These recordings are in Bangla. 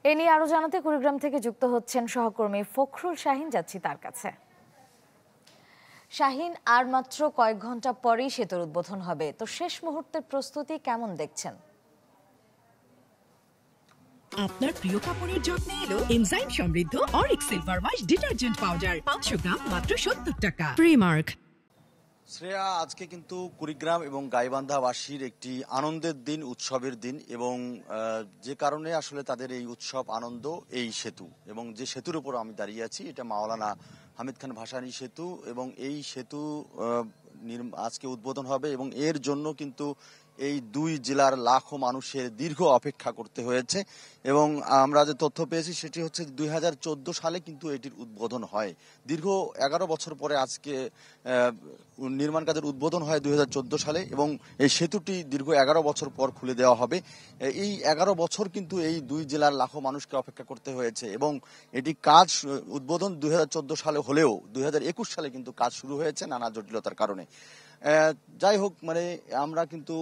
এ নিয়ে আরো জানাতে কুড়িগ্রাম থেকে যুক্ত হচ্ছেন সহকর্মী ফখরুল শাহিন, যাচ্ছি তার কাছে। শাহিন, আর মাত্র কয়েক ঘন্টা পরেই সেতুর উদ্বোধন হবে, তো শেষ মুহূর্তের প্রস্তুতি কেমন দেখছেন? আপনার প্রিয় কাপড়ের যত্নে এলো এনজাইম সমৃদ্ধ Arik silver wash detergent powder 500 গ্রাম মাত্র 70 টাকা। প্রিমার্ক। শ্রেয়া, আজকে কিন্তু কুড়িগ্রাম এবং গাইবান্ধাবাসীর একটি আনন্দের দিন, উৎসবের দিন, এবং যে কারণে আসলে তাদের এই উৎসব আনন্দ এই সেতু, এবং যে সেতুর উপর আমি দাঁড়িয়ে আছি এটা মাওলানা হামিদ খান ভাসানী সেতু, এবং এই সেতু আজকে উদ্বোধন হবে, এবং এর জন্য কিন্তু এই দুই জেলার লাখো মানুষের দীর্ঘ অপেক্ষা করতে হয়েছে। এবং আমরা যে তথ্য পেয়েছি সেটি হচ্ছে 2014 সালে কিন্তু এটির উদ্বোধন হয়। দীর্ঘ 11 বছর পরে আজকে নির্মাণ কাজের উদ্বোধন হয় 2014 সালে, এবং এই সেতুটি দীর্ঘ 11 বছর পর খুলে দেওয়া হবে। এই 11 বছর কিন্তু এই দুই জেলার লাখো মানুষকে অপেক্ষা করতে হয়েছে, এবং এটি কাজ উদ্বোধন 2014 সালে হলেও 2021 সালে কিন্তু কাজ শুরু হয়েছে নানা জটিলতার কারণে। যাই হোক, মানে আমরা কিন্তু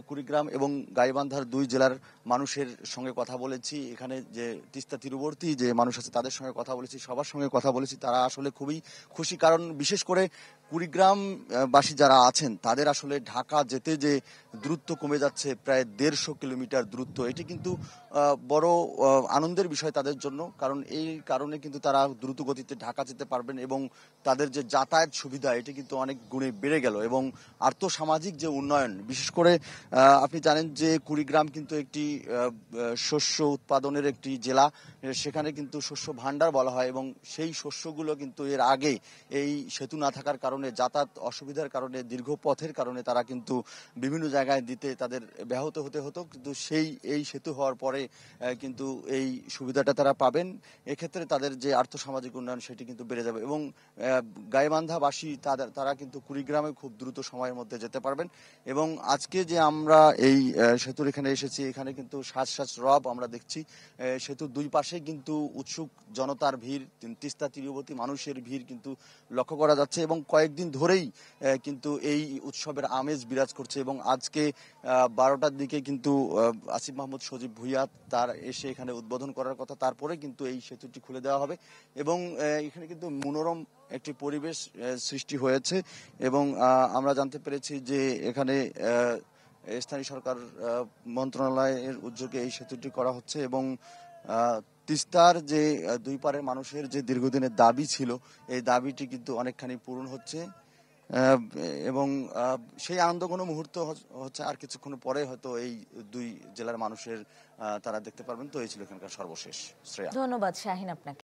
কুড়িগ্রাম এবং গাইবান্ধার দুই জেলার মানুষের সঙ্গে কথা বলেছি, এখানে যে তিস্তা তীরবর্তী যে মানুষ আছে তাদের সঙ্গে কথা বলেছি, সবার সঙ্গে কথা বলেছি। তারা আসলে খুবই খুশি, কারণ বিশেষ করে কুড়িগ্রাম বাসী যারা আছেন তাদের আসলে ঢাকা যেতে যে দূরত্ব কমে যাচ্ছে, প্রায় 150 কিলোমিটার দূরত্ব, এটি কিন্তু বড় আনন্দের বিষয় তাদের জন্য, কারণ এই কারণে কিন্তু তারা দ্রুত গতিতে ঢাকা যেতে পারবেন, এবং তাদের যে যাতায়াত সুবিধা এটি কিন্তু অনেক গুণে বেড়ে গেল। এবং আর্থসামাজিক যে উন্নয়ন, বিশেষ করে আপনি জানেন যে কুড়িগ্রাম কিন্তু একটি শস্য উৎপাদনের একটি জেলা, সেখানে কিন্তু শস্য ভাণ্ডার বলা হয়, এবং সেই শস্যগুলো কিন্তু এর আগে এই সেতু না থাকার কারণে, যাতায়াত অসুবিধার কারণে, দীর্ঘ পথের কারণে তারা কিন্তু বিভিন্ন জায়গায় দিতে তাদের ব্যাহত হতে হতো, কিন্তু এই সেতু হওয়ার পরে কিন্তু এই সুবিধাটা তারা পাবেন। এক্ষেত্রে তাদের যে আর্থসামাজিক উন্নয়ন সেটি কিন্তু বেড়ে যাবে, এবং গাইবান্ধাবাসী তারা কিন্তু কুড়িগ্রামে খুব দ্রুত সময়ের মধ্যে যেতে পারবেন। এবং আজকে যে আমরা এই সেতুর এখানে এসেছি, এখানে কিন্তু সাজ সাজ রব আমরা দেখছি, সেতুর দুই পাশে কিন্তু উৎসুক জনতার ভিড়, তিস্তা তীরবর্তী মানুষের ভিড় কিন্তু লক্ষ্য করা যাচ্ছে, এবং কয়েকদিন ধরেই কিন্তু এই উৎসবের আমেজ বিরাজ করছে। এবং আজকে 12টার দিকে কিন্তু আসিফ মাহমুদ সজীব ভুইয়া তার এসে এখানে উদ্বোধন করার কথা, তারপরে কিন্তু এই সেতুটি খুলে দেওয়া হবে, এবং এখানে কিন্তু মনোরম একটি পরিবেশ সৃষ্টি হয়েছে। এবং আমরা জানতে পেরেছি যে এখানে স্থানীয় সরকার মন্ত্রণালয়ের উদ্যোগে এই সেতুটি করা হচ্ছে, এবং তিস্তার যে দুই পারের মানুষের যে দীর্ঘদিনের দাবি ছিল, এই দাবিটি কিন্তু অনেকখানি পূরণ হচ্ছে, এবং সেই আনন্দঘন মুহূর্ত হচ্ছে আর কিছুক্ষণ পরে হয়তো এই দুই জেলার মানুষের তারা দেখতে পারবেন। তো এই ছিল এখানকার সর্বশেষ। শ্রেয়া, ধন্যবাদ শাহিন আপনাকে।